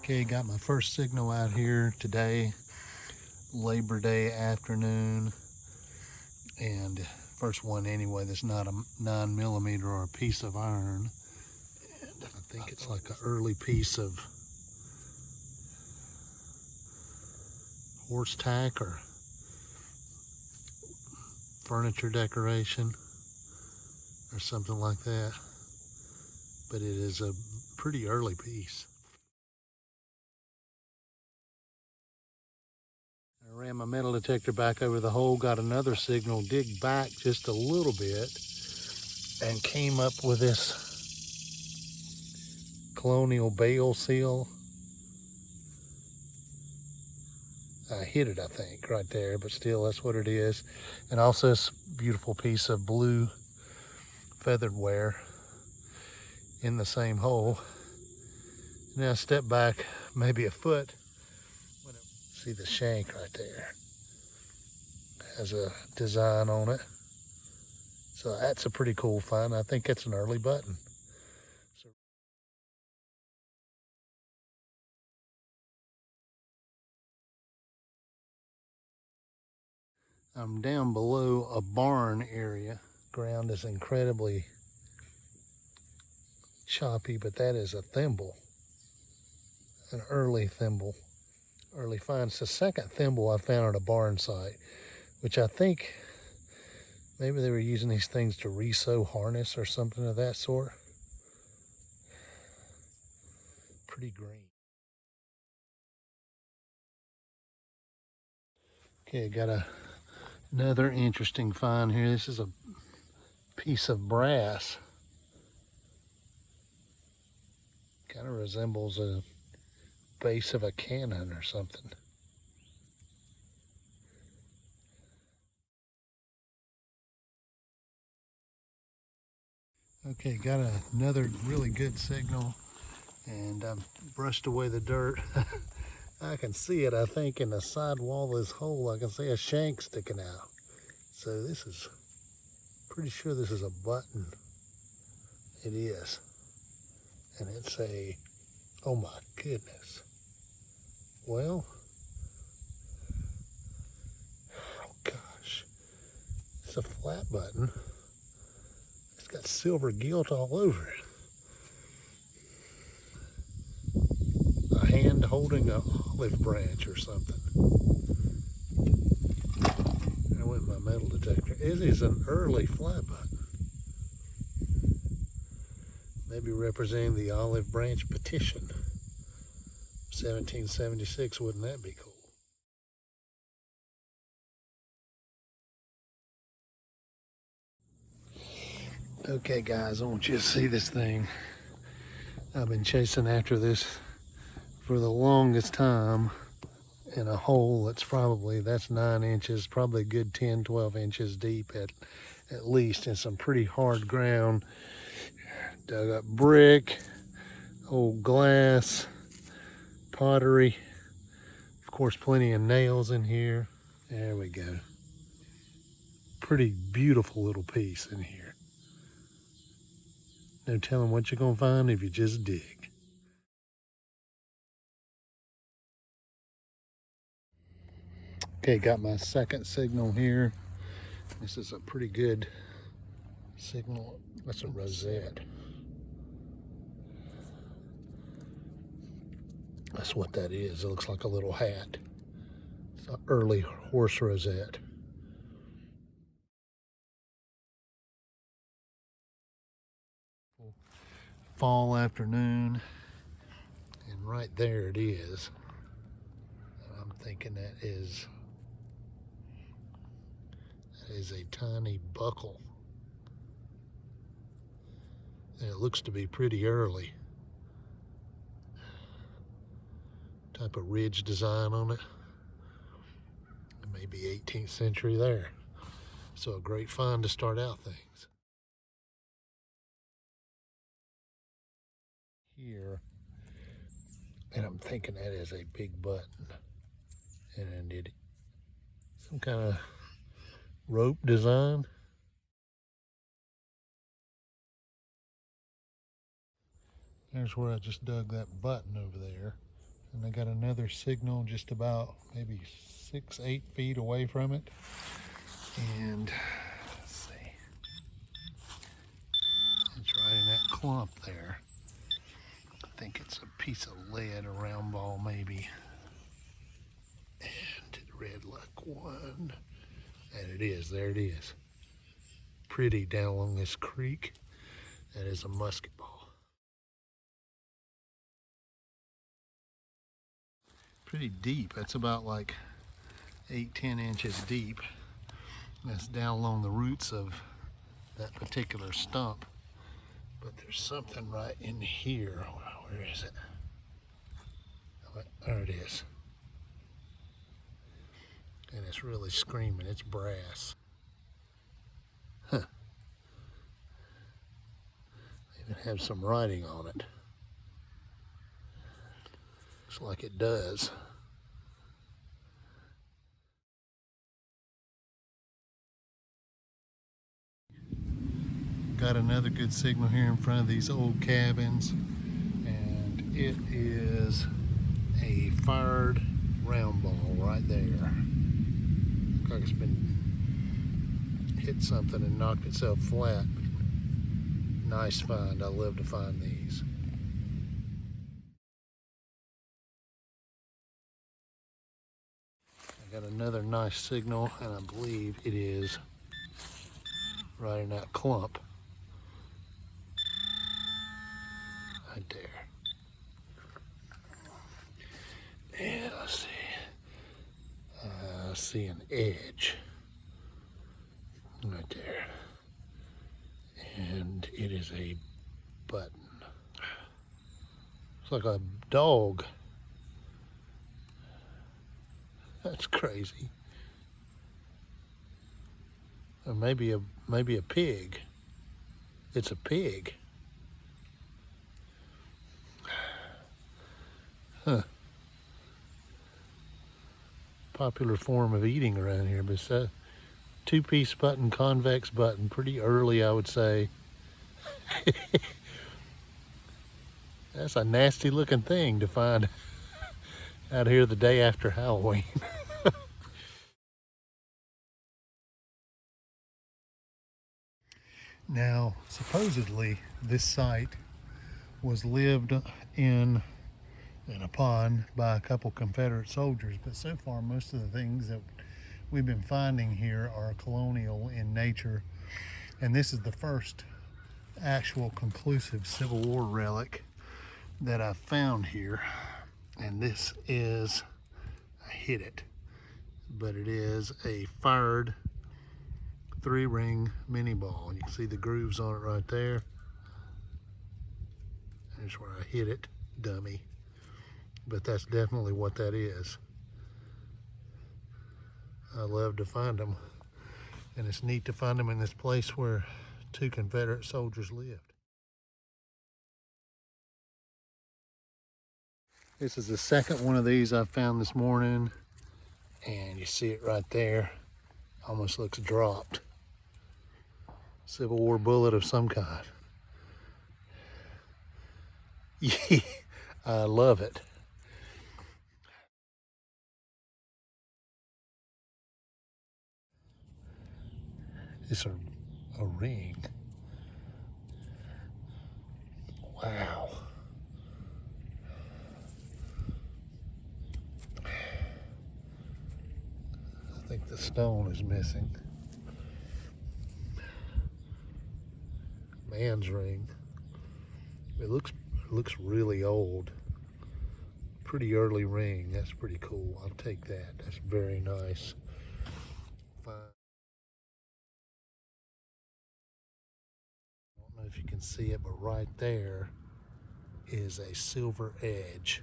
Okay, got my first signal out here today, Labor Day afternoon, and first one anyway that's not a 9mm or a piece of iron. And I think it's like an early piece of horse tack or furniture decoration or something like that, but it is a pretty early piece. I ran my metal detector back over the hole, got another signal, dig back just a little bit, and came up with this Colonial bale seal. I hit it, I think, right there, but still, that's what it is. And also this beautiful piece of blue feathered ware in the same hole. Now step back maybe a foot. See the shank right there. Has a design on it. So that's a pretty cool find. I think it's an early button. I'm down below a barn area. Ground is incredibly choppy, but that is a thimble, an early thimble, early find. It's the second thimble I found at a barn site, which I think maybe they were using these things to resew harness or something of that sort. Pretty green. Okay, got another interesting find here. This is a piece of brass. Kind of resembles a base of a cannon or something. Okay, got another really good signal, and I've brushed away the dirt. I can see it, I think, in the side wall of this hole. I can see a shank sticking out. So this is, pretty sure this is a button. It is. And it's a, oh my goodness. Well, oh gosh. It's a flat button. It's got silver gilt all over it. A hand holding an olive branch or something. There went my metal detector. It is an early flat button. Maybe representing the olive branch petition. 1776, wouldn't that be cool? Okay guys, I want you to see this thing. I've been chasing after this for the longest time in a hole that's 9 inches, probably a good 10, 12 inches deep at least, in some pretty hard ground. Dug up brick, old glass, pottery, of course plenty of nails in here. There we go. Pretty beautiful little piece in here. No telling what you're gonna find if you just dig. Okay, got my second signal here. This is a pretty good signal. That's a rosette. That's what that is. It looks like a little hat. It's an early horse rosette. Fall afternoon, and right there it is. I'm thinking that is a tiny buckle. And it looks to be pretty early. Type of ridge design on it. Maybe 18th century there. So a great find to start out things. Here, and I'm thinking that is a big button. And it some kind of rope design. There's where I just dug that button over there. And I got another signal just about maybe 6-8 feet away from it. And let's see, it's right in that clump there. I think it's a piece of lead, a round ball maybe. And red luck one. And it is, there it is. Pretty down along this creek. That is a musket ball. Pretty deep. That's about like 8-10 inches deep. That's down along the roots of that particular stump. But there's something right in here. Where is it? There it is. And it's really screaming. It's brass. Huh. Even have some writing on it. Looks like it does. Got another good signal here in front of these old cabins, and it is a fired round ball right there. Looks like it's been hit something and knocked itself flat. Nice find. I love to find these. I got another nice signal, and I believe it is right in that clump. Right there. And let's see. I see an edge right there. And it is a button. It's like a dog. That's crazy. Or maybe a pig. It's a pig. Huh. Popular form of eating around here, but it's a two-piece button, convex button. Pretty early, I would say. That's a nasty looking thing to find out here the day after Halloween. Now, supposedly, this site was lived in a pond by a couple Confederate soldiers, but so far most of the things that we've been finding here are colonial in nature, and this is the first actual conclusive Civil War relic that I've found here. And this is, I hit it, but it is a fired 3-ring mini ball. And you can see the grooves on it right there. That's where I hit it, dummy. But that's definitely what that is. I love to find them. And it's neat to find them in this place where 2 Confederate soldiers lived. This is the second one of these I found this morning. And you see it right there. Almost looks dropped. Civil War bullet of some kind. Yeah, I love it. It's a ring. Wow. I think the stone is missing. Man's ring. It looks really old. Pretty early ring. That's pretty cool. I'll take that. That's very nice. Fine. I don't know if you can see it, but right there is a silver edge.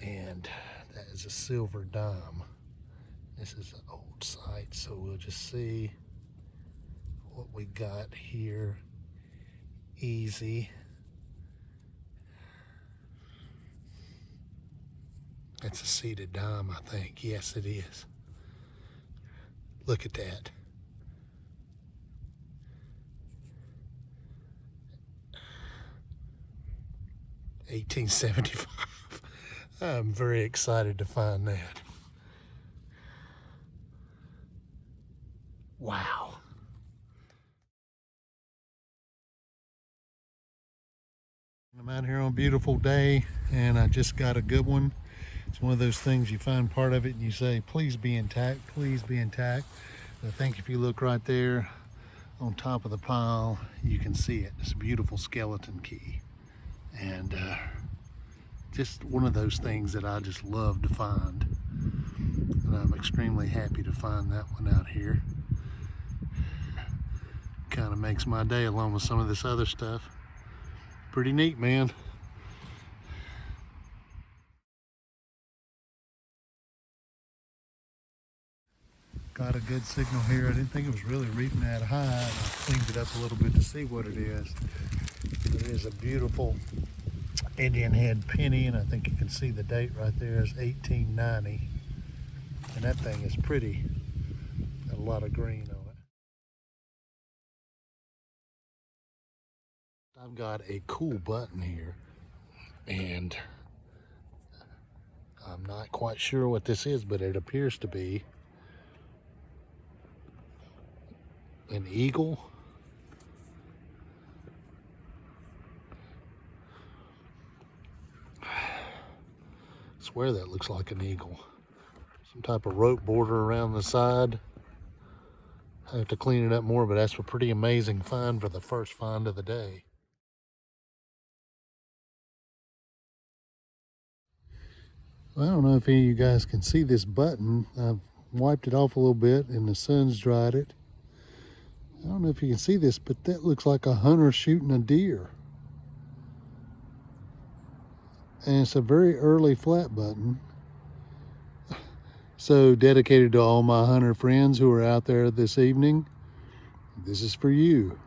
And that is a silver dime. This is an old site, so we'll just see what we got here. Easy. It's a seated dime, I think. Yes, it is. Look at that. $18.75. I'm very excited to find that. Wow. I'm out here on a beautiful day and I just got a good one. It's one of those things you find part of it and you say, please be intact, please be intact. I think if you look right there on top of the pile, you can see it. It's a beautiful skeleton key. And just one of those things that I just love to find. And I'm extremely happy to find that one out here. Kind of makes my day along with some of this other stuff. Pretty neat, man. Got a good signal here. I didn't think it was really reading that high. I cleaned it up a little bit to see what it is. It is a beautiful Indian head penny, and I think you can see the date right there is 1890. And that thing is pretty. Got a lot of green on it. I've got a cool button here, and I'm not quite sure what this is, but it appears to be an eagle. I swear that looks like an eagle. Some type of rope border around the side. I have to clean it up more, but that's a pretty amazing find for the first find of the day. Well, I don't know if any of you guys can see this button. I've wiped it off a little bit and the sun's dried it. I don't know if you can see this, but that looks like a hunter shooting a deer. And it's a very early flat button. So dedicated to all my hunter friends who are out there this evening, this is for you.